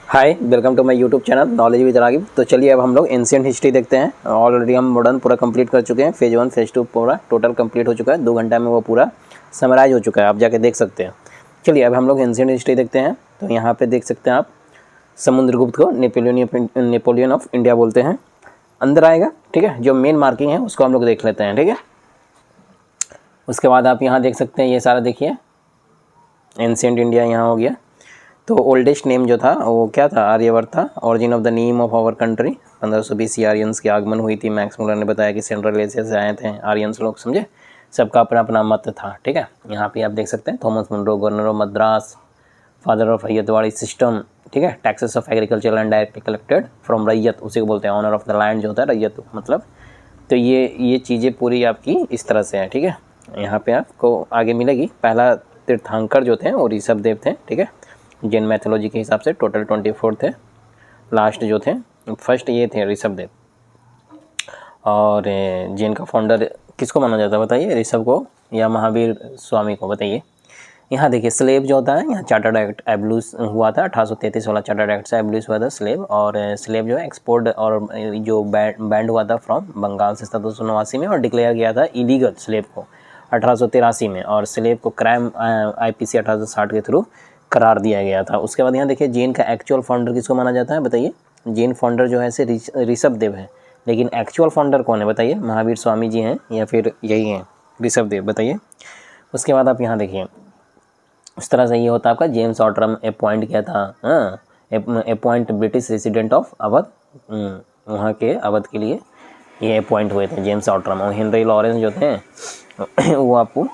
Hi, welcome to my YouTube channel knowledge with Ragib. तो चलिए अब हम लोग एंशिएंट हिस्ट्री देखते हैं। ऑलरेडी हम मॉडर्न पूरा कंप्लीट कर चुके हैं। फेज़ 1 फेज़ 2 पूरा टोटल कंप्लीट हो चुका है। 2 घंटा में वो पूरा समराइज हो चुका है, आप जाके देख सकते हैं। चलिए अब हम लोग एंशिएंट हिस्ट्री देखते हैं। तो यहाँ पे देख सकते हैं आप, समुद्रगुप्त को नेपोलियन ऑफ इंडिया बोलते हैं। अंदर आएगा, ठीक है। जो मेन मार्किंग है उसको हम लोग देख लेते हैं, ठीक है। उसके बाद आप यहाँ देख सकते हैं, ये सारा देखिए एंशिएंट इंडिया यहाँ हो गया। तो ओल्डेस्ट नेम जो था वो क्या था, आर्यवर्त था। Origin of the name of our country 1520 से आर्यंस की आगमन हुई थी। मैक्स मुलर ने बताया कि सेंट्रल एशिया से आए थे आर्यंस लोग, समझे। सबका अपना अपना मत था, ठीक है। यहाँ पे आप देख सकते हैं Thomas Munro, governor of Madras, father of Ryotwari system, ठीक है। Taxes of agriculture and directly collected from ryot, उसी को बोलते हैं ऑनर ऑफ द लैंड जो होता है रैयत मतलब। तो ये चीज़ें पूरी आपकी इस तरह से हैं, ठीक है। यहाँ पे आपको आगे मिलेगी। पहला तीर्थंकर जो थे वो ऋषभ देव थे, ठीक है। जैन मैथोलॉजी के हिसाब से टोटल 24 थे। लास्ट जो थे फर्स्ट ये थे ऋषभ देव। और जैन का फाउंडर किसको माना जाता है बताइए, ऋषभ को या महावीर स्वामी को, बताइए। यहाँ देखिए स्लेब जो होता है, यहाँ चार्टर्ड एक्ट एब्लूस हुआ था 1833 वाला चार्टर्ड एक्ट से एब्लूस हुआ था स्लेब। और स्लेब जो है एक्सपोर्ट और जो बैंड हुआ था फ्रॉम बंगाल से 1789 में, और डिक्लेयर किया था इलीगल स्लेब को 1883 में। और स्लेब को क्राइम IPC 1860 के थ्रू करार दिया गया था। उसके बाद यहाँ देखिए जैन का एक्चुअल फाउंडर किसको माना जाता है बताइए। जैन फाउंडर जो है से ऋषभ देव है, लेकिन एक्चुअल फाउंडर कौन है बताइए। महावीर स्वामी जी हैं या फिर यही हैं ऋषभ देव, बताइए। उसके बाद आप यहाँ देखिए इस तरह से ये होता है आपका जेम्स ऑटरम अपॉइंट किया था, appoint British resident of Awadh, वहाँ के अवध के लिए ये अपॉइंट हुए थे जेम्स ऑटरम। और हेनरी लॉरेंस जो थे वो आपको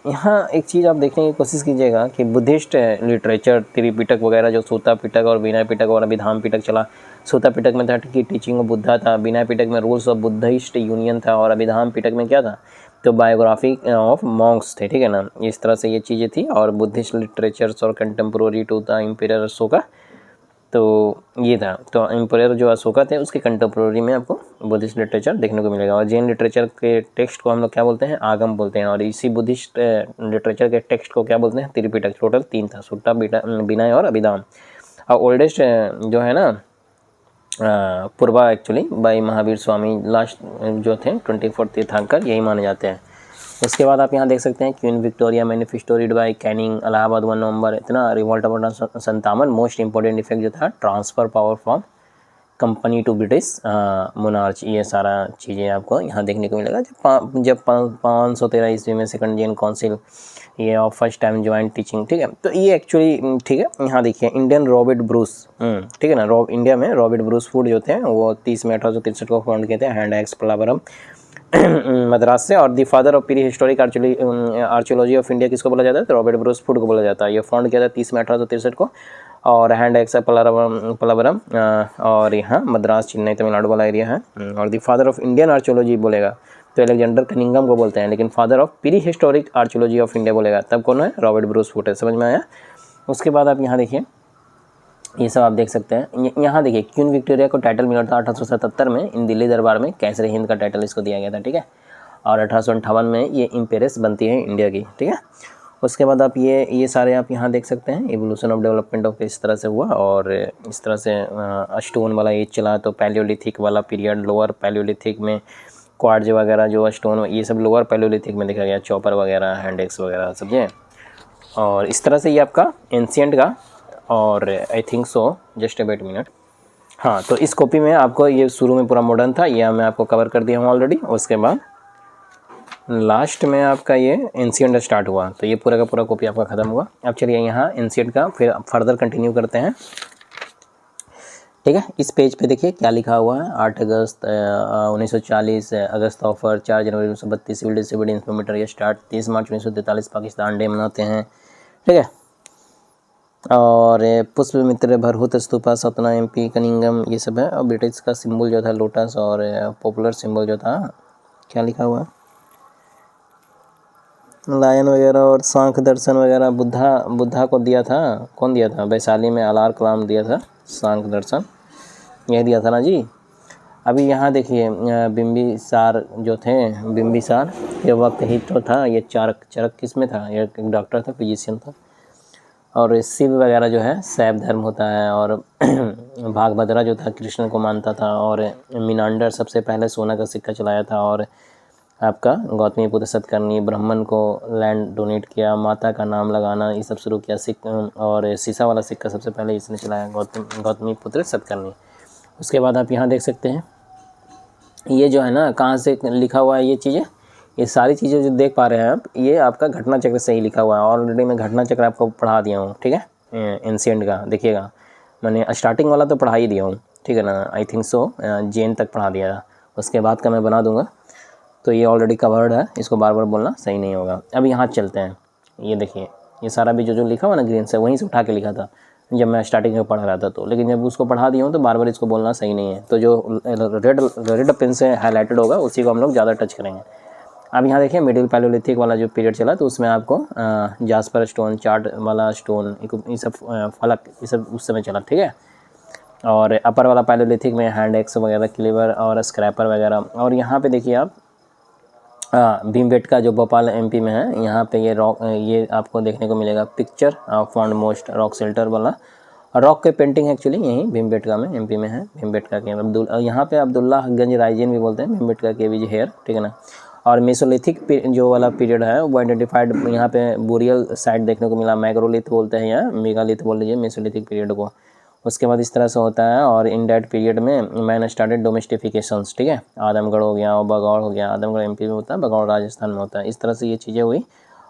यहाँ एक चीज़ आप देखने की कोशिश कीजिएगा कि बुद्धिस्ट लिटरेचर त्रिपिटक वगैरह, जो सूता पिटक और विनय पिटक और अभिधाम पिटक चला। सूता पिटक में था कि टीचिंग ऑफ बुद्धा था, विनय पिटक में रूल्स ऑफ बुद्धिस्ट यूनियन था, और अभिधाम पिटक में क्या था, तो बायोग्राफी ऑफ मॉन्क्स थे, ठीक है ना। इस तरह से ये चीज़ें थी। और बुद्धिस्ट लिटरेचर्स और कंटेम्प्रोरी टू द इम्पीरियर अशोका, तो ये था। तो एम्पायर जो अशोका थे उसके कंटेम्प्रोरी में आपको बुद्धिस्ट लिटरेचर देखने को मिलेगा। और जैन लिटरेचर के टेक्स्ट को हम लोग क्या बोलते हैं, आगम बोलते हैं। और इसी बुद्धिस्ट लिटरेचर के टेक्स्ट को क्या बोलते हैं, त्रिपिटक। टोटल 3 था, सूटा, विनय और अभिधाम। और ओल्डेस्ट जो है ना पूर्वा actually by Mahavir Swami, last जो थे 24 तीर्थंकर यही माने जाते हैं। उसके बाद आप यहाँ देख सकते हैं Queen Victoria manifesto read by Canning, Allahabad 1 November. इतना revolt of 57। Most important effect जो था transfer power from company to British monarch. ये सारा चीज़ें आपको यहाँ देखने को मिलेगा। जब 513 ईस्वी में सेकंड जैन काउंसिल ये और फर्स्ट टाइम ज्वाइंट टीचिंग, ठीक है। तो ये एक्चुअली ठीक है। यहाँ देखिए इंडियन रॉबर्ट ब्रूस, ठीक है ना। इंडिया में रॉबर्ट ब्रूस फूड जो थे वो 30 में 1863 को फाउंड किए थे, हैंड एक्स पलावरम मद्रास से। और the father of pre historic archaeology of India किसको बोला जाता है, तो रॉबर्ट ब्रूस फूड को बोला जाता है। ये फाउंड किया था 30 में 1863 को। और हैंड एक्स पलावरम और यहाँ मद्रास चेन्नई तमिलनाडु वाला एरिया है। और the father of Indian archaeology बोलेगा तो अलेक्जेंडर कनिंगम को बोलते हैं, लेकिन father of pre historic archaeology of India बोलेगा तब कौन है, रॉबर्ट ब्रूस फूड है। समझ में आया। उसके बाद आप यहाँ देखिए ये सब आप देख सकते हैं। यहाँ देखिए क्वीन विक्टोरिया को टाइटल मिला था 1877 में इन दिल्ली दरबार में, कैसर हिंद का टाइटल इसको दिया गया था, ठीक है। और 1858 में ये इम्पेरेस बनती है इंडिया की, ठीक है। उसके बाद आप ये सारे आप यहाँ देख सकते हैं एवोल्यूशन ऑफ डेवलपमेंट ऑफ इस तरह से हुआ। और इस तरह से स्टोन वाला एज चला, तो पैलियोलिथिक वाला पीरियड, लोअर पैलियोलिथिक में क्वार्ट्ज वगैरह जो स्टोन ये सब लोअर पैलियोलिथिक में देखा गया, चॉपर वगैरह, हैंड एक्स वगैरह समझे। और इस तरह से ये आपका एंशिएंट का। और I think so just wait minute, हाँ। तो इस कॉपी में आपको ये शुरू में पूरा मॉडर्न था, ये मैं आपको कवर कर दिया हूँ ऑलरेडी। उसके बाद लास्ट में आपका ये एंशिएंट स्टार्ट हुआ, तो ये पूरा का पूरा कॉपी आपका ख़त्म हुआ। अब चलिए यहाँ एंशिएंट का फिर फर्दर कंटिन्यू करते हैं, ठीक है। इस पेज पे देखिए क्या लिखा हुआ है। 8 अगस्त 1940 अगस्त ऑफर, 4 जनवरी 1932 सिविल डिसोबीडियंस मूवमेंट ये स्टार्ट, 30 मार्च 1943 पाकिस्तान डे मनाते हैं, ठीक है। और पुष्पमित्र भरहुत स्तूपा सतना MP कनिंगम ये सब है। और ब्रिटिश का सिंबल जो था लोटस, और पॉपुलर सिंबल जो था क्या लिखा हुआ लायन वगैरह, और सांख दर्शन वगैरह बुद्धा को दिया था। कौन दिया था, वैशाली में अलार कलाम दिया था सांख दर्शन, यह दिया था ना जी। अभी यहाँ देखिए बिंबिसार जो थे, बिंबिसार ये वक्त ही तो था। ये चरक किस में था, ये एक डॉक्टर था, फिजिशियन था। और शिव वगैरह जो है शैव धर्म होता है, और भागभद्रा जो था कृष्ण को मानता था, और मिनांडर सबसे पहले सोना का सिक्का चलाया था, और आपका गौतमी पुत्र सतकर्णी ब्राह्मण को लैंड डोनेट किया, माता का नाम लगाना ये सब शुरू किया, और शीशा वाला सिक्का सबसे पहले इसने चलाया गौतमी पुत्र सतकर्णी। उसके बाद आप यहाँ देख सकते हैं ये जो है ना कहाँ से लिखा हुआ है ये चीज़ें, ये सारी चीज़ें जो देख पा रहे हैं आप, ये आपका घटना चक्र से ही लिखा हुआ है। ऑलरेडी मैं घटना चक्र आपको पढ़ा दिया हूँ, ठीक है, एंशिएंट का देखिएगा, मैंने स्टार्टिंग वाला तो पढ़ा ही दिया हूँ, ठीक है ना, आई थिंक सो जैन तक पढ़ा दिया था, उसके बाद का मैं बना दूँगा। तो ये ऑलरेडी कवर्ड है, इसको बार बार बोलना सही नहीं होगा। अब यहाँ चलते हैं, ये देखिए ये सारा भी जो लिखा हुआ ना ग्रीन से, वहीं से उठा के लिखा था जब मैं स्टार्टिंग में पढ़ रहा था, तो लेकिन जब उसको पढ़ा दिया हूँ तो बार बार इसको बोलना सही नहीं है। तो जो रेड पेन से हाईलाइटेड होगा उसी को हम लोग ज़्यादा टच करेंगे। अब यहाँ देखिए मिडिल पैलियोलिथिक वाला जो पीरियड चला, तो उसमें आपको जास्पर स्टोन, चार्ट वाला स्टोन, ये सब फलक, ये सब उस समय चला, ठीक है। और अपर वाला पैलियोलिथिक में हैंड एक्स वगैरह, क्लीवर और स्क्रैपर वगैरह। और यहाँ पे देखिए आप भीमबेटका जो भोपाल एमपी में है, यहाँ पे ये रॉक, ये आपको देखने को मिलेगा picture found most rock shelter वाला, रॉक के पेंटिंग एक्चुअली यहीं भीमबेटका में एमपी में है। भीमबेटका के यहाँ पे अब्दुल्लाहगंज राइजिन भी बोलते हैं भीमबेटका के विज हेयर, ठीक है ना। और मेसोलिथिक जो वाला पीरियड है वो आइडेंटिफाइड यहाँ पे बोरियल साइट देखने को मिला, मैग्रोलिथ बोलते हैं या मेगालिथ बोल लीजिए मेसोलिथिक पीरियड को। उसके बाद इस तरह से होता है। और इन दैट पीरियड में मैन स्टार्टेड डोमेस्टिफिकेशंस, ठीक है, आदमगढ़ हो गया और बगौड़ हो गया, आदमगढ़ एमपी में होता है, बगौड़ राजस्थान में होता है, इस तरह से ये चीज़ें हुई।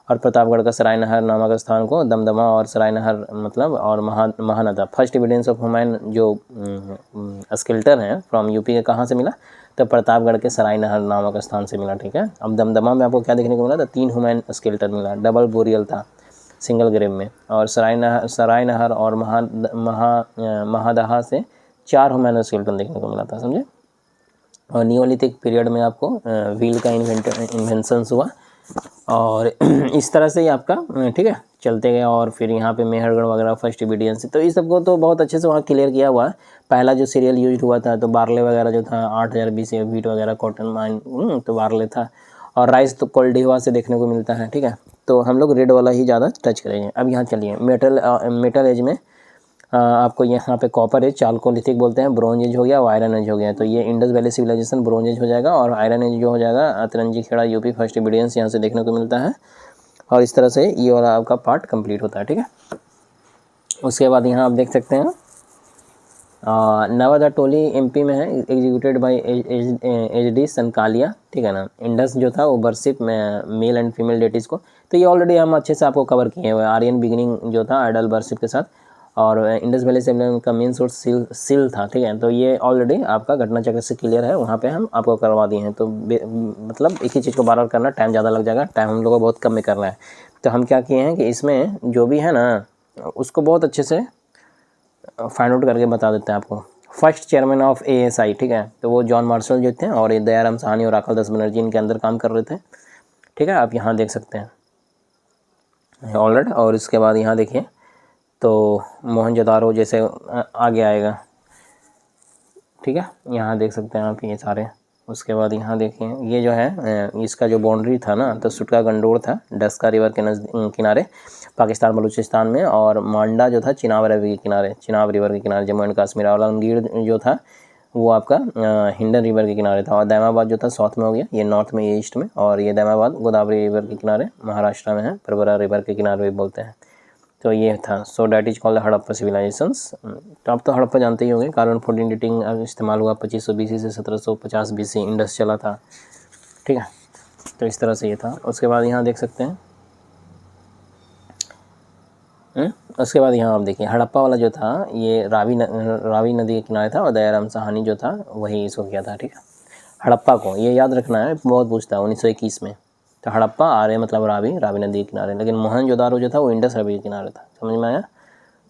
और प्रतापगढ़ का सराय नहर नामक स्थान को दमदमा और सराय नहर मतलब और Mahananda, first evidence of human जो स्केल्टन है फ्रॉम यूपी के कहाँ से मिला, तो प्रतापगढ़ के सराय नहर नामक स्थान से मिला, ठीक है। अब दमदमा में आपको क्या देखने को मिला था, 3 ह्यूमन स्केल्टन मिला, डबल बोरियल था सिंगल ग्रेव में। और सराय नहर और महादहा से 4 ह्यूमन स्केल्टन देखने को मिला था, समझे। और नियोलिथिक पीरियड में आपको व्हील का इन्वेंशंस हुआ, और इस तरह से ही आपका ठीक है चलते गए। और फिर यहाँ पे मेहरगढ़ वगैरह फर्स्ट एविडेंस, तो इस सबको तो बहुत अच्छे से वहाँ क्लियर किया हुआ है। पहला जो सीरियल यूज हुआ था तो बार्ले वगैरह जो था 8000 BC, वीट वगैरह कॉटन माइन तो बार्ले था। और राइस तो कोल्डिवा से देखने को मिलता है, ठीक है। तो हम लोग रेड वाला ही ज़्यादा टच करेंगे। अब यहाँ चलिए मेटल एज में आपको यहाँ पे कॉपर एज, चालकोलिथिक बोलते हैं, ब्रोंज एज हो गया और आयरन एज हो गया। तो ये Indus valley civilisation bronze age हो जाएगा, और आयरन एज जो हो जाएगा Atranji Khera UP, first evidence यहाँ से देखने को मिलता है। और इस तरह से ये वाला आपका पार्ट कंप्लीट होता है, ठीक है। उसके बाद यहाँ आप देख सकते हैं नवादा टोली एमपी में है, एग्जीक्यूटेड बाय HD सनकालिया, ठीक है ना। इंडस जो था वो वर्शिप में मेल एंड फीमेल डेटीज़ को, तो ये ऑलरेडी हम अच्छे से आपको कवर किए हुए। आर्यन बिगिनिंग जो था आइडल वर्शिप के साथ, और इंडस वैली से का मेन सोर्स सिल था, ठीक है। तो ये ऑलरेडी आपका घटना चक्र से क्लियर है, वहाँ पे हम आपको करवा दिए हैं। तो मतलब एक ही चीज़ को बार बार करना टाइम ज़्यादा लग जाएगा, टाइम हम लोग को बहुत कम में करना है। तो हम क्या किए हैं कि इसमें जो भी है ना उसको बहुत अच्छे से फाइंड आउट करके बता देते हैं आपको। फर्स्ट चेयरमैन ऑफ ASI, ठीक है, तो वो जॉन मार्शल जो थे, और ये दयाराम साहनी और राखल दास बनर्जी इनके अंदर काम कर रहे थे, ठीक है। आप यहाँ देख सकते हैं ऑलरेडी। और इसके बाद यहाँ देखिए तो मोहनजोदारो जैसे आगे आएगा, ठीक है, यहाँ देख सकते हैं आप ये सारे। उसके बाद यहाँ देखिए ये जो है इसका जो बाउंड्री था ना, तो सुटका गंडोर था डस्का रिवर के किनारे पाकिस्तान बलूचिस्तान में, और मांडा जो था चिनाब रिवर के किनारे, चिनाब रिवर के किनारे जम्मू एंड कश्मीर। और आलमगीर जो था वो आपका हिंडन रिवर के किनारे था। और दैमाबाद जो था साउथ में हो गया, ये नॉर्थ में, ये ईस्ट में। और ये दैमाबाद गोदावरी रिवर के किनारे महाराष्ट्र में है, परबरा रिवर के किनारे भी बोलते हैं। तो ये था। So that is called Harappa civilisations. तो आप तो हड़प्पा जानते ही होंगे, कार्बन 14 डेटिंग इस्तेमाल हुआ 2500 BC से 1750 BC, इंडस चला था, ठीक है। तो इस तरह से ये था। उसके बाद यहाँ देख सकते हैं उसके बाद यहाँ आप देखिए हड़प्पा वाला जो था ये रावी नदी के किनारे था, और दयाराम साहनी जो था वही इसको किया था, ठीक है। हड़प्पा को ये याद रखना है, बहुत पूछता है 1921 में। तो हड़प्पा मतलब रावी नदी के किनारे, लेकिन मोहनजोदारो जो था वो इंडस नदी के किनारे था, समझ में आया।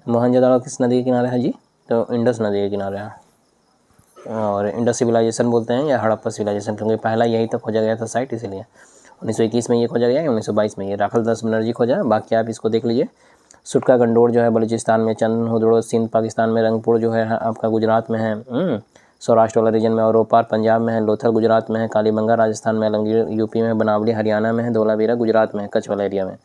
मोहनजोदारो किस नदी के किनारे है जी, तो इंडस नदी के किनारे है। और इंडस सिविलाइजेशन बोलते हैं या हड़प्पा सिविलाइजेशन, क्योंकि पहला यही तक खोजा गया था साइट, इसीलिए 1921 में ये खोजा गया, 1922 में ये राखल दास बनर्जी खोजा। बाकी आप इसको देख लीजिए। सुटका गंडोर जो है बलूचिस्तान में, चंदन हुदड़ो सिंध पाकिस्तान में, रंगपुर जो है आपका गुजरात में है, सौराष्ट्र वाला रीजन में, और रोपार पंजाब में है, लोथल गुजरात में है, कालीबंगा राजस्थान में, आलमगीर यूपी में, बनावली हरियाणा में है, धोलावीरा गुजरात में है, कच्छ वाला एरिया में।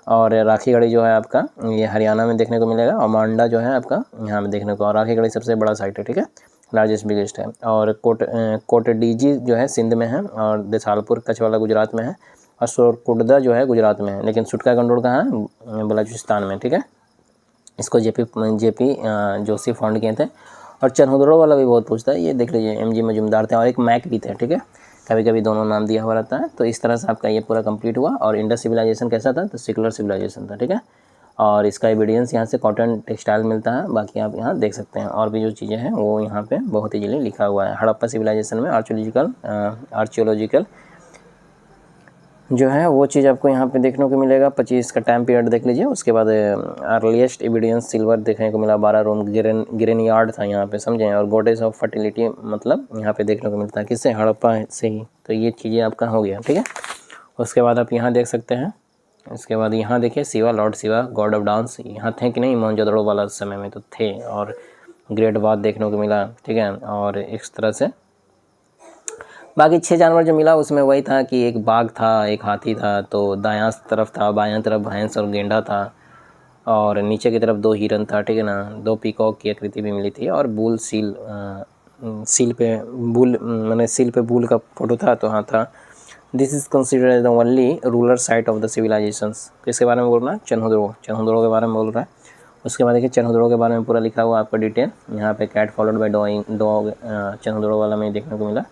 और राखीगढ़ी जो है आपका ये हरियाणा में देखने को मिलेगा, और मांडा जो है आपका यहाँ में देखने को, और राखीगढ़ी सबसे बड़ा साइट है, ठीक है, लार्जेस्ट बिगेस्ट है। और कोटडीजी जो है सिंध में है, और देसालपुर कछवाला गुजरात में है, और सोरकुंडा जो है गुजरात में है, लेकिन सुटका गंडोर कहाँ है, बलूचिस्तान में, ठीक है। इसको जेपी जोशी फाउंड किए थे। और चनहुदड़ो वाला भी बहुत पूछता है, ये देख लीजिए MG मजुमदार थे, और एक मैक भी थे, ठीक है, कभी कभी दोनों नाम दिया हुआ रहता है। तो इस तरह से आपका ये पूरा कंप्लीट हुआ। और इंडस सिविलाइजेशन कैसा था, तो सेकुलर सिविलाइजेशन था, ठीक है। और इसका एविडेंस यहाँ से कॉटन टेक्सटाइल मिलता है, बाकी आप यहाँ देख सकते हैं। और भी जो चीज़ें हैं वो यहाँ पे बहुत ईजिली लिखा हुआ है। हड़प्पा सिविलाइजेशन में आर्कियोलॉजिकल जो है वो चीज़ आपको यहाँ पे देखने को मिलेगा। 25 का टाइम पीरियड देख लीजिए। उसके बाद अर्लीस्ट एविडेंस सिल्वर देखने को मिला, 12 रोम गिरेन यार्ड था यहाँ पे, समझें। और गोडेस ऑफ फर्टिलिटी मतलब यहाँ पे देखने को मिलता है, किससे, हड़प्पा से ही। तो ये चीज़ें आपका हो गया, ठीक है। उसके बाद आप यहाँ देख सकते हैं। इसके बाद यहाँ देखिए Shiva, Lord Shiva God of dance, यहाँ थे कि नहीं, मोहनजोदड़ो वाला समय में तो थे। और ग्रेट बाथ देखने को मिला, ठीक है। और इस तरह से बाकी 6 जानवर जो मिला उसमें वही था कि एक बाघ था, एक हाथी था, तो दायां तरफ था, बायां तरफ भैंस और गेंडा था, और नीचे की तरफ 2 हिरन था, ठीक है ना। 2 पीकॉक की आकृति भी मिली थी, और बुल सील पे बुल मैंने सील पे बुल का फोटो था, तो हाँ था। This is considered as the only ruler site of the civilisations. किसके बारे में बोल रहा है, चनहुदड़ो के बारे में बोल रहा है। उसके बाद देखिए चनहुदड़ो के बारे में पूरा लिखा हुआ आपका डिटेल यहाँ पे, cat followed by dog Chanhudaro वाला में देखने को मिला।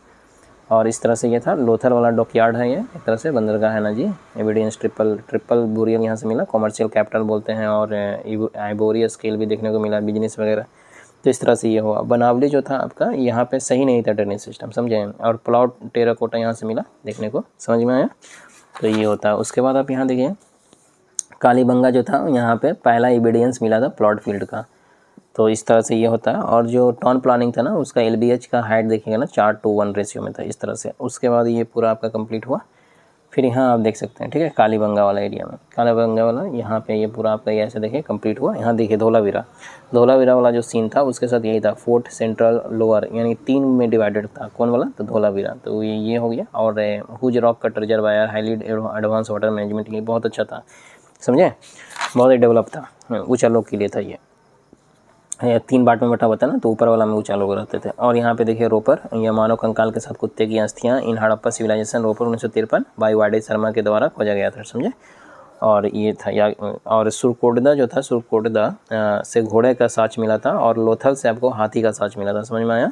और इस तरह से ये था। लोथल वाला डॉकयार्ड है, ये एक तरह से बंदरगाह है ना जी। एविडेंस ट्रिपल बुरियल यहाँ से मिला, कॉमर्शियल कैपिटल बोलते हैं। और आइबोरी स्केल भी देखने को मिला, बिजनेस वगैरह। तो इस तरह से ये हुआ। बनावली जो था आपका यहाँ पे सही नहीं था ड्रेनेज सिस्टम, समझे। और प्लॉट टेराकोटा यहाँ से मिला देखने को, समझ में आया। तो ये होता है। उसके बाद आप यहाँ देखिए कालीबंगा जो था, यहाँ पे पहला एविडेंस मिला था प्लॉट फील्ड का। तो इस तरह से ये होता है। और जो टाउन प्लानिंग था ना, उसका LBH का हाइट देखिएगा ना 4:1 रेशियो में था, इस तरह से। उसके बाद ये पूरा आपका कंप्लीट हुआ। फिर यहाँ आप देख सकते हैं, ठीक है, कालीबंगा वाला एरिया में, कालीबंगा वाला यहाँ पे ये पूरा आपका ऐसे देखिए कंप्लीट हुआ। यहाँ देखिए धोलावीरा वाला जो सीन था उसके साथ यही था, फोर्ट सेंट्रल लोअर, यानी 3 में डिवाइडेड था। कौन वाला, तो धोलावीरा। तो ये हो गया। और huge rock cut reservoir, highly advance water management, ये बहुत अच्छा था, समझे, बहुत ही डेवलप था, ऊँचा लोग के लिए था ये। 3 बांट में बटा हुआ था ना, तो ऊपर वाला में ऊँचा लोग रहते थे। और यहाँ पे देखिए रोपर, या मानव कंकाल के साथ कुत्ते की अस्थियाँ इन हड़प्पा सिविलाइजेशन, रोपर 1953 बाई वाडी शर्मा के द्वारा खोजा गया था, समझे। और ये था और सुरकोटदा जो था, सुरकोटदा से घोड़े का साँच मिला था, और लोथल से आपको हाथी का साँच मिला था, समझ में आया।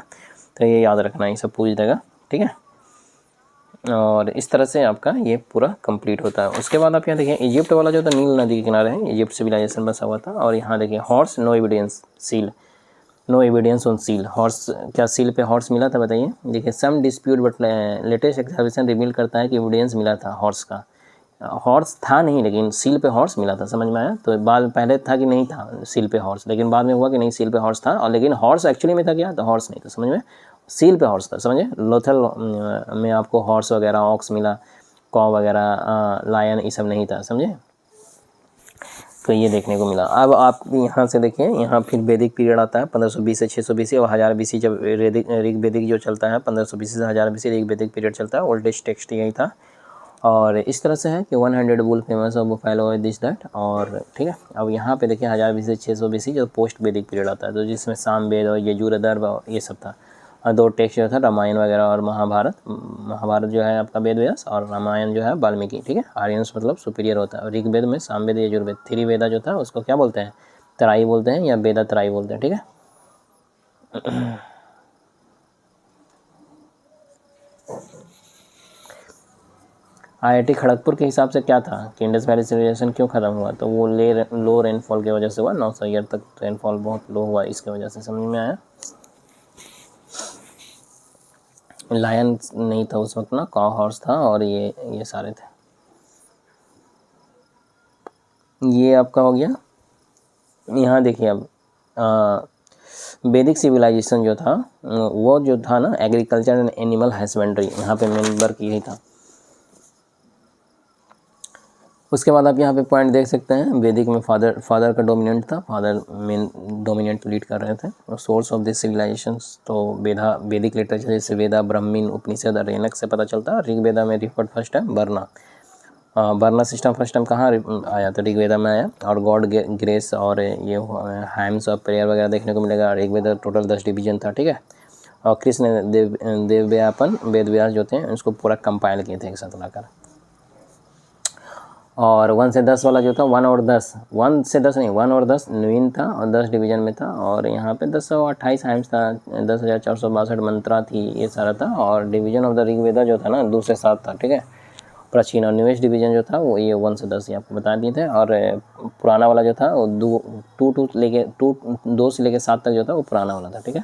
तो ये याद रखना, ये सब पूछ देगा, ठीक है। और इस तरह से आपका ये पूरा कंप्लीट होता है। उसके बाद आप यहाँ देखिए इजिप्ट वाला जो था, नील नदी के किनारे है, इजिप्ट सिविलाइजेशन बसा हुआ था। और यहाँ देखिए horse, no evidence, seal, no evidence on seal. Horse, क्या सील पे हॉर्स मिला था, बताइए। देखिए some dispute but latest excavation reveal करता है कि एविडेंस मिला था हॉर्स का। हॉर्स था नहीं, लेकिन सील पे हॉर्स मिला था, समझ में आया। तो बाद पहले था कि नहीं था सील पे हॉर्स, लेकिन बाद में हुआ कि नहीं सील पे हॉर्स था। और लेकिन हॉर्स एक्चुअली में था क्या, तो हॉर्स नहीं था, समझ में, सील पे हॉर्स था, समझे। लोथल में आपको हॉर्स वगैरह, ऑक्स मिला, कॉ वगैरह, लायन, ये सब नहीं था, समझे। तो ये देखने को मिला। अब आप यहाँ से देखिए, यहाँ फिर वैदिक पीरियड आता है 1520 से 620 और 1000 BC, जब ऋग वैदिक जो चलता है 1520 से 1000 BC ऋग वैदिक पीरियड चलता है। ओल्डेस्ट टेक्स्ट यही था। और इस तरह से है कि 100 bull famous of buffalo this that. और ठीक है, अब यहाँ पे देखिए 1000 BC से 600 BC जो पोस्ट वैदिक पीरियड आता है, तो जिसमें सामवेद और यजुर्वेद और ये सब था। और 2 टेक्स्ट जो था रामायण वगैरह और महाभारत जो है आपका वेद व्यास, और रामायण जो है वाल्मीकि, ठीक है। आर्यंस मतलब सुपीरियर होता है। और ऋग्वेद में सामवेद, यजुर्वेद, 3 वेदा जो था उसको क्या बोलते हैं, तराई बोलते हैं, या वेदा तराई बोलते हैं, ठीक है। IIT खड़गपुर के हिसाब से क्या था कि इंडस वैली सिविलाइजेशन क्यों ख़त्म हुआ, तो वो लो रेनफॉल की वजह से हुआ। 900 ईयर तक रेनफॉल बहुत लो हुआ, इसके वजह से, समझ में आया। लायन नहीं था उस वक्त ना, कॉ हॉर्स था, और ये सारे थे। ये आपका हो गया। यहाँ देखिए अब वैदिक सिविलाइजेशन जो था वो जो था ना, एग्रीकल्चर एंड एनिमल हस्बेंड्री, यहाँ पे मेन वर्क यही था। उसके बाद आप यहाँ पे पॉइंट देख सकते हैं, वैदिक में फादर का डोमिनेंट था, फादर मेन डोमिनेंट लीड कर रहे थे। और सोर्स ऑफ दिस सिविलाइजेशंस, तो वैदिक लिटरेचर जैसे वेदा, ब्राह्मण, उपनिषद और रेनक से पता चलता है। ऋग्वेदा में रिपोर्ट फर्स्ट है बरना, वर्ना सिस्टम फर्स्ट टाइम कहाँ आया, तो ऋग्वेदा में आया। और गॉड ग्रेस और ये हाइम्स और प्रेयर वगैरह देखने को मिलेगा। ऋग्वेदा टोटल 10 डिवीजन था, ठीक है। और कृष्ण देव व्यापन वेद व्यास जो थे उसको पूरा कंपाइल किए थे एक साथ लाकर। और 1 से 10 वाला जो था 1 और 10, 1 से 10 नहीं, 1 और 10 न्वीन था और 10 डिवीजन में था। और यहाँ पे 1028 हाइम्स था, 10,462 मंत्रा थी, ये सारा था। और डिवीजन ऑफ द ऋग्वेदा जो था ना 2 से 7 था, ठीक है। प्राचीन और न्यूएस्ट डिवीजन जो था वो ये 1 से 10 ये आपको बता दिए थे। और पुराना वाला जो था वो 2 से लेके 7 तक जो था वो पुराना वाला था, ठीक है।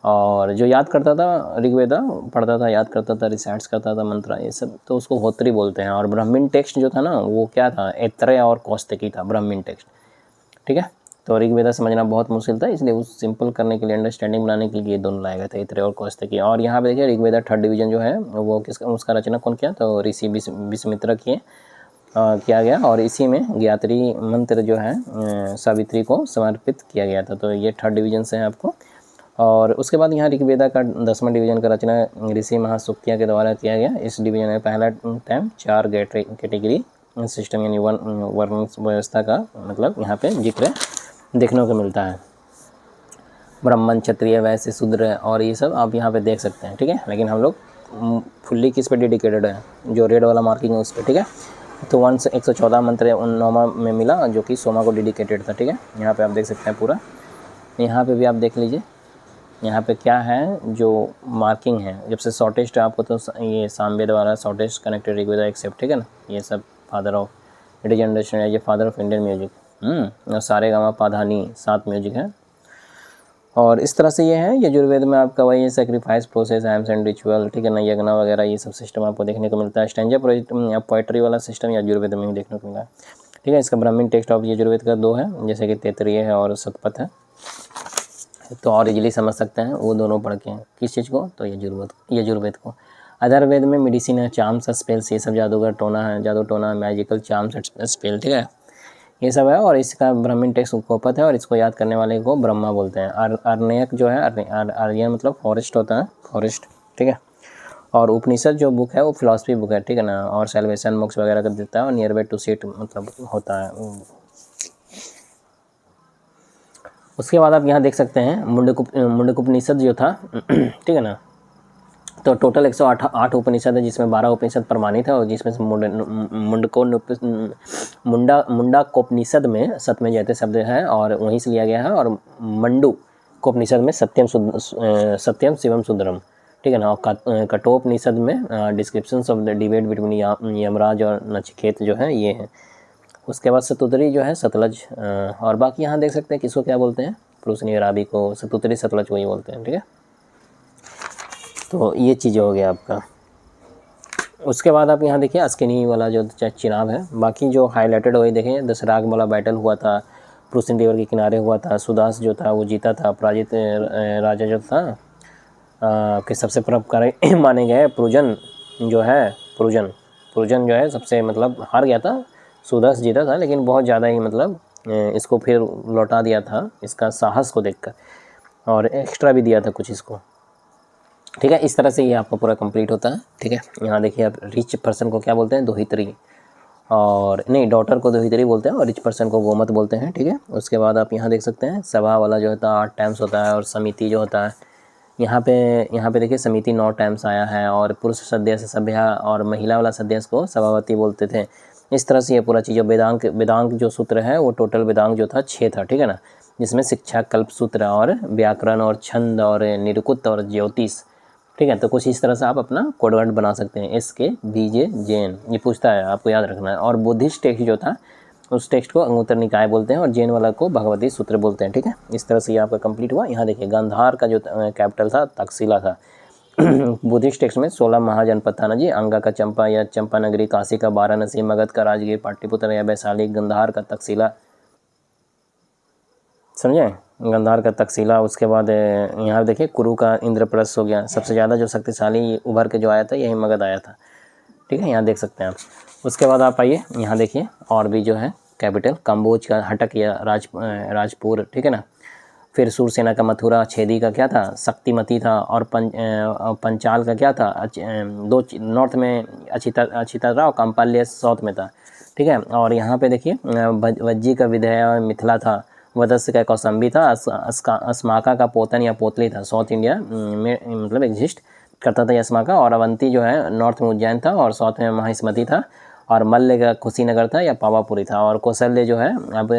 और जो याद करता था ऋग्वेदा, पढ़ता था, याद करता था, रिसाइट्स करता था मंत्र ये सब, तो उसको होत्री बोलते हैं। और ब्राह्मण टेक्स्ट जो था ना वो क्या था, ऐत्रेय और कौशिकी था ब्राह्मण टेक्स्ट, ठीक है। तो ऋग्वेदा समझना बहुत मुश्किल था, इसलिए उस सिंपल करने के लिए, अंडरस्टैंडिंग बनाने के लिए ये दोनों लाए गए थे, ऐत्रेय और कौशिकी। और यहाँ पे देखिए ऋग्वेदा 3rd डिवीजन जो है वो उसका रचना कौन किया, तो ऋषि विश्वामित्र किया गया। और इसी में गायत्री मंत्र जो है सावित्री को समर्पित किया गया था। तो ये 3rd डिवीजन से है आपको। और उसके बाद यहाँ ऋग्वेदा का 10वां डिवीजन का रचना ऋषि महासूक्तिया के द्वारा किया गया। इस डिवीजन में पहला टाइम 4 कैटेगरी सिस्टम यानी वर्ण व्यवस्था का मतलब यहाँ पे जिक्र देखने को मिलता है। ब्राह्मण, क्षत्रिय, वैश्य, शूद्र और ये सब आप यहाँ पे देख सकते हैं, ठीक है। लेकिन हम लोग फुल्ली किस पे डेडिकेटेड है, जो रेड वाला मार्किंग है उस पर, ठीक है। तो 114 मंत्र 9वां में मिला जो कि सोमा को डेडिकेटेड था, ठीक है। यहाँ पे आप देख सकते हैं पूरा, यहाँ पे भी आप देख लीजिए यहाँ पे क्या है जो मार्किंग है। जब से शॉर्टेस्ट आपको तो ये सामवेद वाला शॉर्टेस्ट कनेक्टेड ऋग्वेदा एक्सेप्ट, ठीक है ना। ये सब father of it is understand, ये फादर ऑफ इंडियन म्यूजिक। और सारे गामा पाधानी 7 म्यूजिक है। और इस तरह से ये है यजुर्वेद में आपका वही sacrifice process, AIIMS and ritual, ठीक है ना, यज्ञ वगैरह ये सब सिस्टम आपको देखने को मिलता है। स्टैंजा पोएट्री वाला सिस्टम यजुर्वेद में ही देखने को मिला है, ठीक है। इसका ब्राह्मण टेक्स्ट ऑफ यजुर्वेद का 2 है, जैसे कि तैत्तिरीय है और शतपथ है। तो और इजीली समझ सकते हैं वो दोनों पढ़ के, किस चीज़ को, तो यजुर्वेद को। अधर्वेद में मेडिसिन है, चार्म्स, स्पेल्स, ये सब जादूगर टोना है, जादू टोना, मैजिकल चार्म्स स्पेल, ठीक है, ये सब है। और इसका ब्राह्मण टेक्स्ट उपकोपत है और इसको याद करने वाले को ब्रह्मा बोलते हैं। आर्यक जो है, आर्यन मतलब फॉरेस्ट होता है, फॉरेस्ट, ठीक है। और उपनिषद जो बुक है वो फिलॉसफी बुक है, ठीक है ना। और सैल्वेशन मोक्ष वगैरह कर देता है। और नियर बाय टू सीट मतलब होता है। उसके बाद आप यहाँ देख सकते हैं मुंडकोपनिषद जो था ठीक है ना। तो टोटल 108 उपनिषद है, जिसमें 12 उपनिषद प्रमाणित है। और जिसमें से मुंडाकोपनिषद में सत्य जयते शब्द है और वहीं से लिया गया है। और मंडूकोपनिषद में सत्यम शिवम सुंदरम, ठीक है ना। और कठोपनिषद में description of the debate between Yamraj और नचिकेत जो है ये है। उसके बाद सतुतरी जो है सतलज। और बाकी यहाँ देख सकते हैं किसको क्या बोलते हैं, पुरुषनी राबी को सतुतरी सतलज वही बोलते हैं, ठीक है। तो ये चीज़ हो गया आपका। उसके बाद आप यहाँ देखिए अस्किनी वाला जो चिनाब है। बाकी जो हाईलाइटेड वही देखें, दशराग वाला बैटल हुआ था, पुरुषनी रिवर के किनारे हुआ था। सुदास जो था वो जीता था। पराजित राजा जो था कि सबसे परोपकारी माने गए प्रुजन जो है, प्रुजन जो है सबसे मतलब हार गया था। सुदास जीता था, लेकिन बहुत ज़्यादा ही मतलब इसको फिर लौटा दिया था इसका साहस को देखकर, और एक्स्ट्रा भी दिया था कुछ इसको, ठीक है। इस तरह से ये आपका पूरा कंप्लीट होता है, ठीक है। यहाँ देखिए आप रिच पर्सन को क्या बोलते हैं, दोहित्री, और नहीं डॉटर को दोहित्री बोलते हैं और रिच पर्सन को गोमत बोलते हैं, ठीक है। उसके बाद आप यहाँ देख सकते हैं सभा वाला जो होता है 8 टाइम्स होता है। और समिति जो होता है यहाँ पे देखिए समिति 9 टाइम्स आया है। और पुरुष सदस्य सभ्या और महिला वाला सदस्य को सभावती बोलते थे। इस तरह से ये पूरा चीज़ वेदांग जो सूत्र है वो टोटल वेदांग जो था 6 था, ठीक है ना। जिसमें शिक्षा, कल्प सूत्र और व्याकरण और छंद और निरुक्त और ज्योतिष, ठीक है। तो कुछ इस तरह से आप अपना कोडवर्ड बना सकते हैं। SK BJ जैन, ये पूछता है, आपको याद रखना है। और बुद्धिस्ट टेक्स्ट जो था उस टेक्स्ट को अंगुत्तर निकाय बोलते हैं और जैन वाला को भगवती सूत्र बोलते हैं, ठीक है। इस तरह से ये आपका कंप्लीट हुआ। यहाँ देखिए गांधार का जो कैपिटल था तक्षशिला था। बुद्धिस्ट टेक्स्ट में 16 महाजनपद था ना जी। अंगा का चंपा या चंपा नगरी, काशी का वाराणसी, मगध का राजगीर, पाटलिपुत्र या वैशाली, गंधार का तक्षशिला, समझे, गंधार का तक्षशिला। उसके बाद यहाँ देखिए कुरु का इंद्रप्रस्थ हो गया। सबसे ज़्यादा जो शक्तिशाली उभर के जो आया था यही मगध आया था, ठीक है। यहाँ देख सकते हैं आप। उसके बाद आप आइए यहाँ देखिए और भी जो है कैपिटल, कंबोज का हटक या राजपुर, ठीक है ना। फिर सूरसेना का मथुरा, छेदी का क्या था, शक्तिमती था, और पंचाल का क्या था, दो नॉर्थ में अछिता था और कंपाल्य साउथ में था, ठीक है। और यहाँ पे देखिए वज्जी का विधेय मिथिला था, वदस्य का कौसंबी था, अस्माका का पोतन या पोतली था, साउथ इंडिया में मतलब एग्जिस्ट करता था अस्माका, और अवंती जो है नॉर्थ में उज्जैन था और साउथ में महिष्मती था, और मल्ल का कुशीनगर था या पावापुरी था, और कौशल्य जो है अब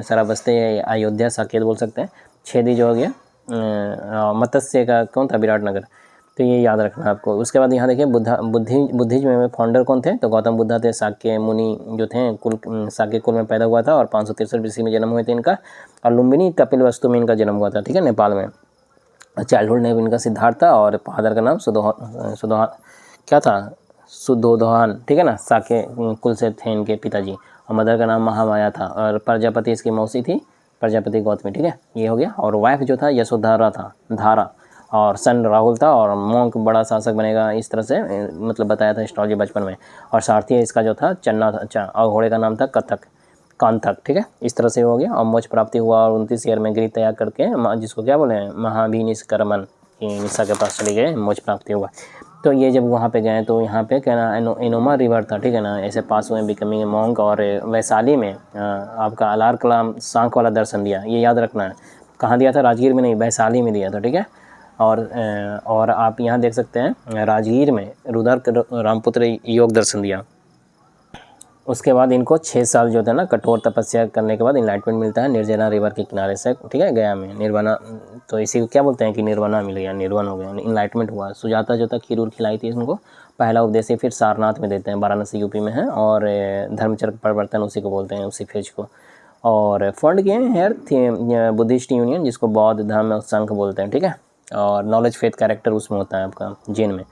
श्रावस्ती अयोध्या साकेत बोल सकते हैं, छेदी जो हो गया मत्स्य का कौन था, विराटनगर। तो ये याद रखना आपको। उसके बाद यहाँ देखिए बुद्धिज्म में फाउंडर कौन थे, तो गौतम बुद्धा थे, शाक्य मुनि जो थे शाक्य कुल में पैदा हुआ था और 563 ईस्वी में जन्म हुए थे इनका, और लुम्बिनी कपिलवस्तु में इनका जन्म हुआ था, ठीक है, नेपाल में। चाइल्डहुड नेम इनका सिद्धार्थ था और फादर का नाम सुदोहान क्या था, सुदोधोहान, ठीक है ना, शाक्य कुल से थे इनके पिताजी, और मदर का नाम महामाया था, और प्रजापति इसकी मौसी थी, प्रजापति गौतमी, ठीक है, ये हो गया। और वाइफ जो था यशोधरा था, धारा, और सन राहुल था, और मोंक बड़ा शासक बनेगा, इस तरह से मतलब बताया था एस्ट्रोलॉजी बचपन में। और सारथी इसका जो था चन्ना था, और घोड़े का नाम था कांथक, ठीक है, इस तरह से हो गया। और मोक्ष प्राप्ति हुआ और 29 ईयर में गिरी त्याग करके जिसको क्या बोले महाभिनिष्क्रमण, निशा के पास चले गए, मोक्ष प्राप्ति हुआ। तो ये जब वहाँ पे गए तो यहाँ पे क्या ना एनोमा रिवर था, ठीक है ना, ऐसे पास हुए बिकमिंग मॉन्क। और वैशाली में आपका अलार कलाम सांख वाला दर्शन दिया, ये याद रखना है। कहाँ दिया था, राजगीर में नहीं, वैशाली में दिया था, ठीक है। और आप यहाँ देख सकते हैं राजगीर में रुद्र रामपुत्र योग दर्शन दिया। उसके बाद इनको 6 साल जो था ना कठोर तपस्या करने के बाद इनलाइटमेंट मिलता है निर्जना रिवर के किनारे से, ठीक है, गया में निर्वाणा। तो इसी को क्या बोलते हैं कि निर्वाणा मिल गया, निर्वाण हो गया, इनलाइटमेंट हुआ। सुजाता जो था खीर खिलाई थी उनको, पहला उपदेश फिर सारनाथ में देते हैं, वाराणसी यूपी में है, और धर्मचक्र परिवर्तन उसी को बोलते हैं, उसी फेज को। और फंड किए हैं बुद्धिस्ट यूनियन, जिसको बौद्ध धर्म संघ बोलते हैं, ठीक है। और नॉलेज फेथ कैरेक्टर उसमें होता है आपका जैन में।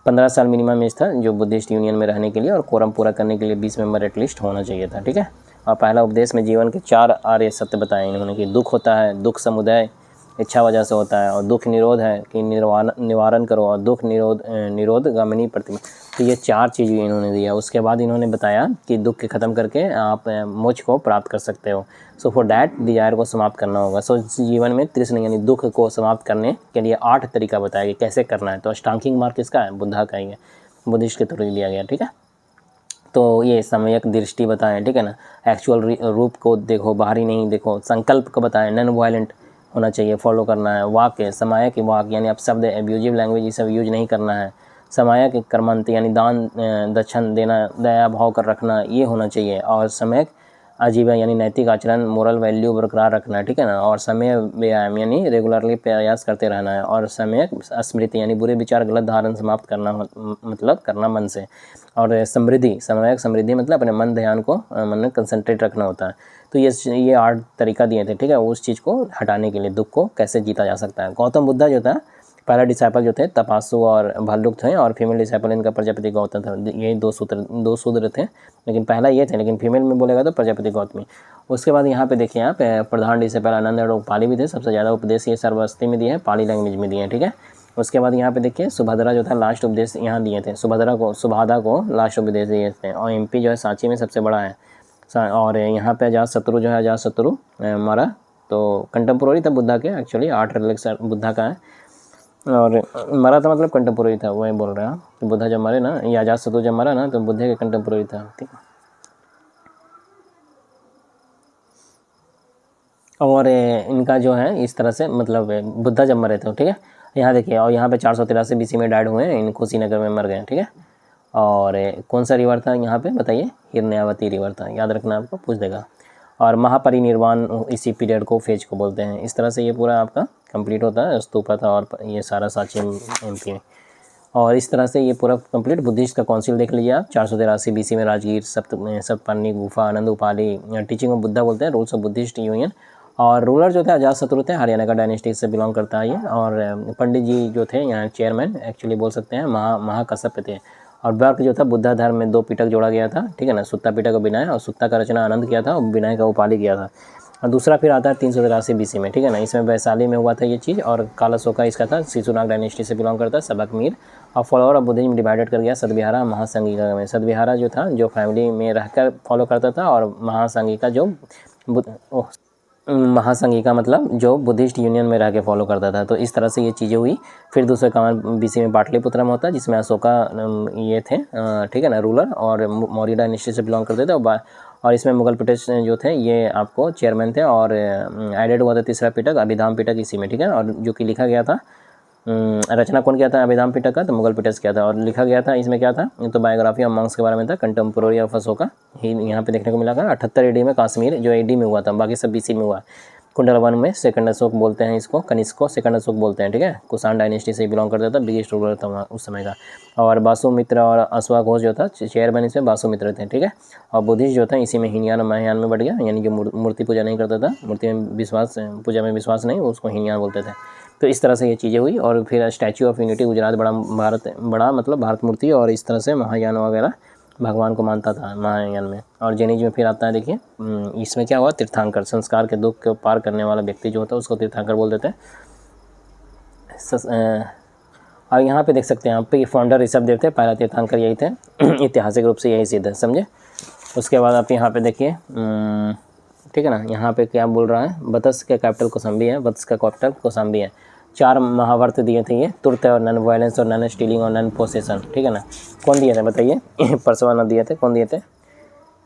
15 साल मिनिमम एज था जो बुद्धिस्ट यूनियन में रहने के लिए, और कोरम पूरा करने के लिए 20 मेंबर एटलीस्ट होना चाहिए था, ठीक है। और पहला उपदेश में जीवन के 4 आर्य सत्य बताए इन्होंने कि दुख होता है, दुख समुदाय इच्छा वजह से होता है, और दुख निरोध है कि निवारण करो, और दुख निरोध गामिनी प्रतिमा। तो ये 4 चीज़ इन्होंने दिया। उसके बाद इन्होंने बताया कि दुख के ख़त्म करके आप मोक्ष को प्राप्त कर सकते हो। सो फॉर डैट डिजायर को समाप्त करना होगा। सो जीवन में तृष्णा यानी दुख को समाप्त करने के लिए 8 तरीका बताया कि कैसे करना है। तो अष्टांगिक मार्ग किसका है, बुद्धा का ही है, बुद्धिस्ट के थ्रू दिया गया, ठीक है। तो ये समयक दृष्टि बताएं, ठीक है ना, एक्चुअल रूप को देखो, बाहरी नहीं देखो, संकल्प को बताएं, नॉन वायलेंट होना चाहिए, फॉलो करना है। वाक्य समाया के वाक्य यानी आप शब्द एब्यूजिव लैंग्वेज ये सब यूज नहीं करना है। समाया के कर्मांत यानी दान दक्षिण देना, दया भाव कर रखना, ये होना चाहिए। और समय आजीवन यानी नैतिक आचरण, मोरल वैल्यू बरकरार रखना है, ठीक है ना। और समय व्यायाम यानी रेगुलरली प्रयास करते रहना है। और समय स्मृति यानी बुरे विचार गलत धारण समाप्त करना, मतलब करना मन से। और समृद्धि, समयक समृद्धि मतलब अपने मन ध्यान को मन में कंसंट्रेट रखना होता है। तो ये 8 तरीका दिए थे, ठीक है, उस चीज़ को हटाने के लिए, दुख को कैसे जीता जा सकता है। गौतम बुद्धा जो था पहला डिसाइपल जो थे तपासु और भालुक थे, और फीमेल डिसाइपल इनका प्रजापति गौतम था। यही 2 शूद्र थे, लेकिन पहला ये थे, लेकिन फीमेल में बोलेगा तो प्रजापति गौतमी। उसके बाद यहाँ पे देखिए आप प्रधान डिसाइपल आनंद और पाली भी थे। सबसे ज़्यादा उपदेश ये सर्वस्ती में दिए हैं, पाली लैंग्वेज में दिए हैं, ठीक है। उसके बाद यहाँ पे देखिए सुभद्रा जो था लास्ट उपदेश यहाँ दिए थे, सुभादा को लास्ट उपदेश दिए थे। और MP जो है सांची में सबसे बड़ा है। और यहाँ पे अजातशत्रु जो है, अजातशत्रु मारा, तो कंटेम्पोररी था बुद्धा के, एक्चुअली 8 रिलिक्स बुद्धा का है, और मरा था मतलब कंटेम्पोररी था, वही बोल रहे हैं कि बुद्धा जब मरे ना, ये अजातशत्रु जब मरा ना, तो बुद्ध के कंटेम्पोररी था, ठीक है। और इनका जो है इस तरह से मतलब बुद्धा जब मरे थे, ठीक है। यहाँ देखिए, और यहाँ पे 483 BC में डाइड हुए हैं, इन कुशीनगर में मर गए, ठीक है। और कौन सा रिवर था यहाँ पे बताइए, हिरण्यावती रिवर था, याद रखना, आपको पूछ देगा। और महापरिनिर्वाण इसी पीरियड को फेज को बोलते हैं। इस तरह से ये पूरा आपका कंप्लीट होता है, स्तूपा था और ये सारा सांची MP में। और इस तरह से ये पूरा कंप्लीट बुद्धिस्ट का काउंसिल देख लीजिए आप। 483 BC में राजगीर, सप्तपर्णी गुफा, आनंद उपाली, टीचिंग ऑफ बुद्धा बोलते हैं, रूल्स ऑफ बुद्धिस्ट यूनियन। और रूलर जो थे अजातशत्रु थे, हरियाणा का डायनेस्टी से बिलोंग करता है ये। और पंडित जी जो थे यहाँ चेयरमैन एक्चुअली बोल सकते हैं, महाकश्यप थे। और वर्क जो था बुद्धा धर्म में 2 पिटक जोड़ा गया था, ठीक है ना, सुत्ता पिटक और विनय। और सुत्ता का रचना आनंद किया था और विनय का उपाली किया था। और दूसरा फिर आता है 383 BC में, ठीक है ना, इसमें वैशाली में हुआ था ये चीज़। और कालाशोका इसका था, शिशुनाग डायनेस्टी से बिलोंग करता है, सबक मीर। और फॉलोअर ऑफ बुद्धिज्म डिवाइडेड कर गया सदविहारा महासंगिका में। सदविहारा जो था जो फैमिली में रहकर फॉलो करता था, और महासंगिका जो महासंघिका मतलब जो बुद्धिस्ट यूनियन में रह के फॉलो करता था। तो इस तरह से ये चीज़ें हुई। फिर 251 BC में पाटलिपुत्र में होता है, जिसमें अशोका ये थे, ठीक है ना, रूलर, और मौर्य डायनेस्टी से बिलोंग करते थे। और इसमें मुगल पिटक जो थे ये आपको चेयरमैन थे, और एडेड हुआ था तीसरा पिटक अभिधाम पिटक इसी में, ठीक है। और जो कि लिखा गया था, रचना कौन किया था अभिधाम पिटक का, तो मुगल पिटक किया था। और लिखा गया था इसमें क्या था, तो बायोग्राफी ऑफ मंक्स के बारे में था, कंटेम्पोररी ऑफ अशोका ही यहाँ पे देखने को मिला था। 78 AD में काश्मीर जो AD में हुआ था, बाकी सब BC में हुआ। कुंडल 1 में सेकंड अशोक बोलते हैं इसको, कनिष्क को सेकंड अशोक बोलते हैं, ठीक है। कुषाण डायनेस्टी से बिलोंग करता था, बिगेस्ट रूलर था वहाँ उस समय का। और बासुमित्र और अश्वाघोष जो था चेयरमैन इसमें बासुमित्र थे, ठीक है। और बुद्धिस्ट जो था इसी में हीनयान महायान में बढ़ गया, यानी जो मूर्ति पूजा नहीं करता था, मूर्ति में विश्वास, पूजा में विश्वास नहीं, उसको हीनयान बोलते थे। तो इस तरह से ये चीज़ें हुई। और फिर स्टैचू ऑफ यूनिटी गुजरात बड़ा मतलब भारत मूर्ति, और इस तरह से महायान वगैरह भगवान को मानता था महायान में। और जैनिज्म में फिर आता है, देखिए इसमें क्या हुआ, तीर्थंकर, संस्कार के दुख को पार करने वाला व्यक्ति जो होता है उसको तीर्थंकर बोल देते हैं। और यहाँ पे देख सकते हैं, यहाँ पे फाउंडर ऋषभदेव थे, पहला तीर्थंकर यही थे, ऐतिहासिक रूप से यही सिद्ध है, समझे। उसके बाद आप यहाँ पे देखिए, ठीक है ना, यहाँ पे क्या बोल रहा है, बतस का कैपिटल कौशाम्बी है, बतस का कैपिटल कौशाम्बी है। 4 महावर्त दिए थे ये, तुर्त और नन वायलेंस और नन स्टीलिंग और नन पोसेसन, ठीक है ना। कौन दिए थे बताइए, परशुरामनाथ दिए थे। कौन दिए थे,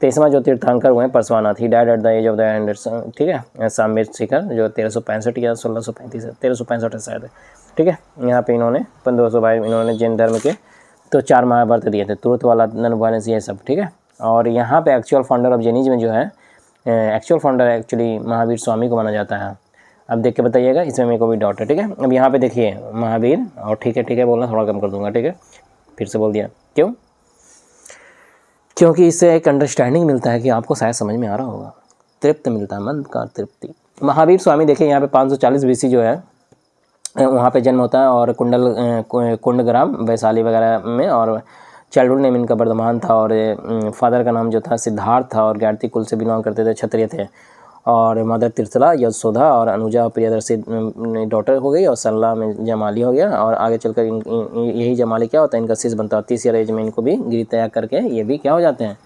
23वां जो तीर्थंकर हुए Parshuramnath, he died at the age of the 100, ठीक है। सामवेद शिखर जो 1365 या 1635 1365 है शायद, ठीक है। यहाँ पे इन्होंने 1522 इन्होंने जैन धर्म के तो 4 महावर्त दिए थे, तुर्त वाला, नन वायलेंस, ये सब, ठीक है। और यहाँ पे एक्चुअल फाउंडर ऑफ जैनिज्म जो है, actual founder actually Mahavir Swami को माना जाता है। अब देख के बताइएगा, इसमें मेरे को भी डाउट है, ठीक है। अब यहाँ पे देखिए महावीर, और ठीक है बोलना थोड़ा कम कर दूंगा, ठीक है, फिर से बोल दिया, क्यों, क्योंकि इससे एक अंडरस्टैंडिंग मिलता है कि आपको शायद समझ में आ रहा होगा, तृप्त मिलता है, मन का तृप्ति। महावीर स्वामी देखिए यहाँ पे 540 BC जो है वहाँ पे जन्म होता है, और कुंडग्राम वैशाली वगैरह में। और चाइल्डहुड नेम इनका वर्धमान था, और फादर का नाम जो था सिद्धार्थ था, और ज्ञाति कुल से बिलोंग करते थे, क्षत्रिय थे। और मदर तीर्थला, यशोधा और अनुजा प्रियदर्शी डॉटर हो गई, और सरला में जमाली हो गया। और आगे चलकर यही जमाली क्या होता है, इनका शिष्य बनता है। 30 ईयर एज में इनको भी गिरी त्याग करके ये भी क्या हो जाते हैं,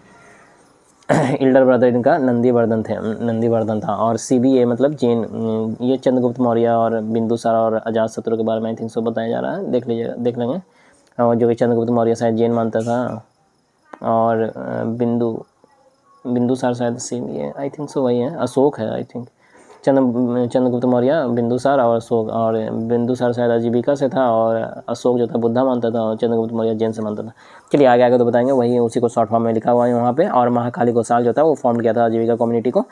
इल्डर ब्रदर इनका नंदीवर्धन था। और CBA मतलब जैन, ये चंद्रगुप्त मौर्य और बिंदुसार और अजातशत्रु के बारे में आई थिंक सो बताया जा रहा है, देख लेंगे। और जो कि चंद्रगुप्त मौर्य शायद जैन मानता था, और बिंदुसार शायद CBA आई थिंक सो वही है, अशोक है आई थिंक। चंद्रगुप्त मौर्य, बिंदुसार और अशोक, और बिंदुसार शायद आजीविका से था, और अशोक जो था बुद्धा मानता था, और चंद्रगुप्त मौर्य जैन से मानता था। चलिए आगे तो बताएंगे, वही है, उसी को शॉर्ट फॉर्म में लिखा हुआ है वहाँ पे। और महाकाली गोसाल जो था वो फॉर्म किया था आजीविका कम्युनिटी को।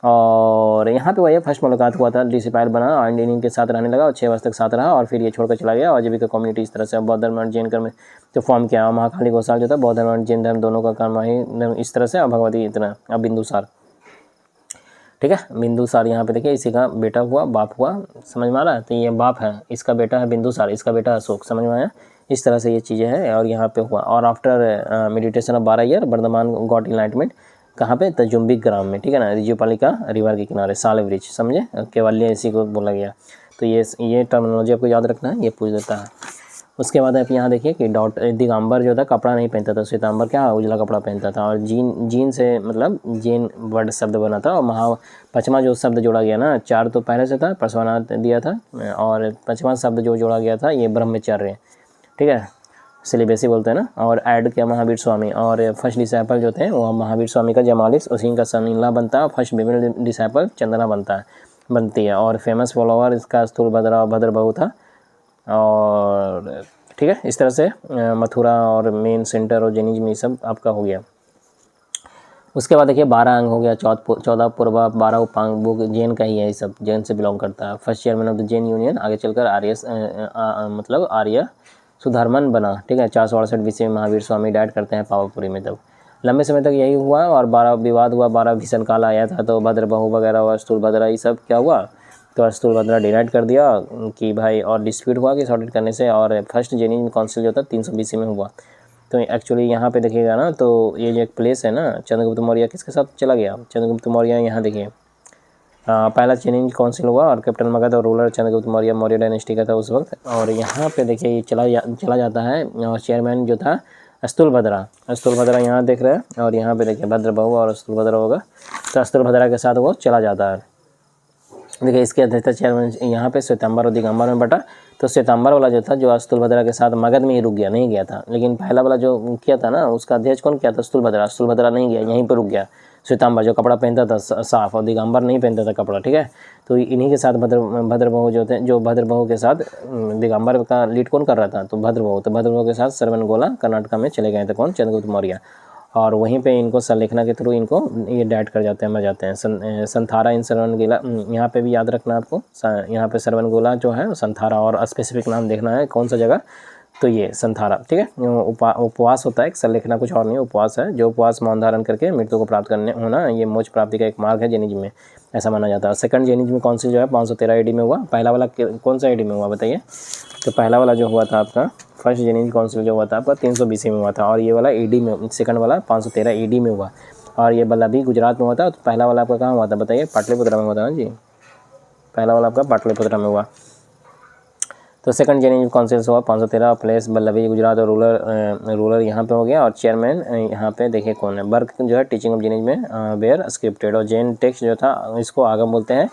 और यहाँ पे वही फर्स्ट मुलाकात हुआ था, डिसिपाइल बना और इंडियन के साथ रहने लगा, और 6 वर्ष तक साथ रहा, और फिर ये छोड़कर चला गया। और आजीविका कम्युनिटी इस तरह से बौद्ध धर्म और जैन धर्म जो फॉर्म किया। महाकाली गोसाल जो था बौद्ध धर्म और जैन धर्म दोनों का कर्म ही इस तरह से, और भगवती इतना। अब बिंदुसार, ठीक है, बिंदुसार यहाँ पे देखिए, इसी का बेटा हुआ, बाप हुआ, समझ में आ रहा है। तो ये बाप है, इसका बेटा है बिंदुसार, इसका बेटा अशोक, समझ में आया। इस तरह से ये चीज़ें हैं, और यहाँ पे हुआ। और after meditation of 12 year Vardhaman got enlightenment, कहाँ पे, तजुम्बिक ग्राम में, ठीक है ना, रिजुपालिका रिवर के किनारे, साल ब्रिज, समझे, केवल्य इसी को बोला गया। तो ये टर्मिनोलॉजी आपको याद रखना है, ये पूछ देता है। उसके बाद आप यहाँ देखिए कि दिगंबर जो था कपड़ा नहीं पहनता था, श्वेतांबर क्या उजला कपड़ा पहनता था। और जीन से मतलब जैन वर्ड शब्द बना था। और 5वां जो शब्द जोड़ा गया ना, 4 तो पहले से था, परशुरामनाथ दिया था, और 5वां शब्द जो जोड़ा गया था ये ब्रह्मचर्य, ठीक है, सिलिबेसी बोलते हैं ना। और ऐड किया महावीर स्वामी। और फर्स्ट डिसाइपल जो थे वो महावीर स्वामी का जमालिस, उसी का सन इनला बनता है। फर्स्ट विमेन डिसाइपल चंदना बनती है। और फेमस फॉलोअर इसका स्थूलभद्रा और भद्रबहू था। और ठीक है, इस तरह से मथुरा और मेन सेंटर और जैनिज्म ये सब आपका हो गया। उसके बाद देखिए 12 अंग हो गया, 14 पूर्वा, 12 उपांग, वो जैन का ही है, ये सब जैन से बिलोंग करता है। First chairman of the Jain union, आगे चलकर मतलब आर्य सुधर्मन बना, ठीक है। 468 BC में महावीर स्वामी डाइट करते हैं पावापुरी में। तब लंबे समय तक यही हुआ। और 12 विवाद हुआ, 12 भीषण काल आया था, तो भद्रबहू वगैरह और स्थूलभद्रा ये सब क्या हुआ, तो स्थूलभद्रा डिनाइड कर दिया कि भाई, और डिस्प्यूट हुआ कि सॉर्टेड करने से। और फर्स्ट जैनिज्म काउंसिल जो था 300 BC में हुआ। तो एक्चुअली यहाँ पे देखिएगा ना, तो ये जो एक प्लेस है ना, चंद्रगुप्त मौर्य किसके साथ चला गया, चंद्रगुप्त मौर्य, यहाँ देखिए पहला जैनिज्म काउंसिल हुआ, और कैप्टन मगध और रूलर चंद्रगुप्त मौर्य मौर्य डायनेस्टी का था उस वक्त। और यहाँ पे देखिए ये चला जाता है, और चेयरमैन जो था स्थूलभद्रा यहाँ देख रहे हैं। और यहाँ पे देखिए भद्रबहू और स्थूलभद्रा होगा, तो स्थूलभद्रा के साथ वो चला जाता है। देखिए इसके अध्यक्षता चेयरमैन यहाँ पे श्वेतांबर और दिगंबर में बटा। तो श्वेतांबर वाला जो था जो स्थूलभद्रा के साथ मगध में ही रुक गया, नहीं गया था। लेकिन पहला वाला जो किया था ना उसका अध्यक्ष कौन किया था? स्थूलभद्रा नहीं गया, यहीं पर रुक गया। श्वेतांबर जो कपड़ा पहनता था साफ, और दिगंबर नहीं पहनता था कपड़ा, ठीक है। तो इन्हीं के साथ भद्रबहु जो थे, जो भद्रबहु के साथ दिगंबर का लीड कौन कर रहा था? तो भद्रबहु। तो भद्रबहु के साथ श्रवणगोला कर्नाटक में चले गए थे कौन? चंद्रगुप्त मौर्य। और वहीं पे इनको संलेखना के थ्रू इनको ये डेड कर जाते हैं, मर जाते हैं। संथारा इन श्रवणगोला, यहाँ पे भी याद रखना आपको, यहाँ पे श्रवणगोला जो है संथारा, और स्पेसिफिक नाम देखना है कौन सा जगह, तो ये संथारा, ठीक है। उपवास होता है, एक संलेखना कुछ और नहीं, उपवास है। जो उपवास मौन धारण करके मृत्यु को प्राप्त करने होना, ये मोक्ष प्राप्ति का एक मार्ग है जैनिज्म में, ऐसा माना जाता है। सेकंड जैनिज्म काउंसिल जो है 513 AD में हुआ। पहला वाला कौन सा AD में हुआ बताइए? तो पहला वाला जो हुआ था आपका फर्स्ट जैनिज्म काउंसिल जो हुआ था आपका 320 में हुआ था, और ये वाला AD में, सेकंड वाला 513 AD में हुआ। और ये वल्लभी गुजरात में हुआ था। तो पहला वाला आपका कहाँ हुआ था बताइए? पाटलिपुत्र में हुआ था ना जी, पहला वाला आपका पाटलिपुत्र में हुआ। तो सेकंड जैनिज्म काउंसिल हुआ 513, प्लेस वल्लभी गुजरात, और रूलर यहाँ पे हो गया, और चेयरमैन यहाँ पे देखिए कौन है? वर्क जो है टीचिंग ऑफ जैनिज्म में वेयर स्क्रिप्टेड, और जैन टेक्स्ट जो था इसको आगम बोलते हैं।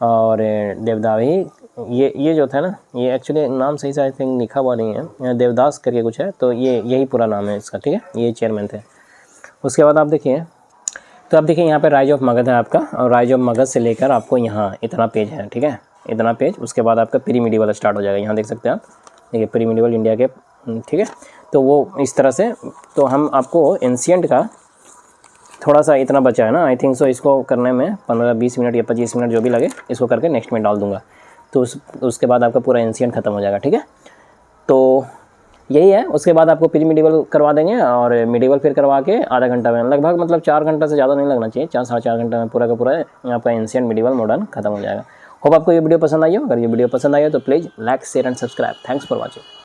और देवदाही ये जो था ना, ये एक्चुअली नाम सही से आई थिंक लिखा हुआ नहीं है, देवदास करके कुछ है, तो ये यही पूरा नाम है इसका, ठीक है। ये चेयरमैन थे। उसके बाद आप देखिए, तो आप देखिए यहाँ पे राइज ऑफ मगध है आपका, और राइज ऑफ मगध से लेकर आपको यहाँ इतना पेज है, ठीक है, इतना पेज। उसके बाद आपका प्री मिडिवल स्टार्ट हो जाएगा, यहाँ देख सकते हैं आप, देखिए प्री मिडिवल इंडिया के, ठीक है। तो वो इस तरह से, तो हम आपको एंशिएंट का थोड़ा सा इतना बचा है ना, आई थिंक सो, इसको करने में 15-20 मिनट या 25 मिनट जो भी लगे, इसको करके नेक्स्ट में डाल दूंगा। तो उसके बाद आपका पूरा एंशिएंट खत्म हो जाएगा, ठीक है। तो यही है। उसके बाद आपको प्री मिडिवल करवा देंगे, और मिडिवल फिर करवा के आधा घंटा में, लगभग मतलब 4 घंटा से ज़्यादा नहीं लगना चाहिए, 4-4.5 घंटा में पूरा का पूरा आपका एंशिएंट मिडिवल मॉडर्न खत्म हो जाएगा। होप आपको ये वीडियो पसंद आई हो। अगर ये वीडियो पसंद आई हो तो please like, share and subscribe. Thanks for watching.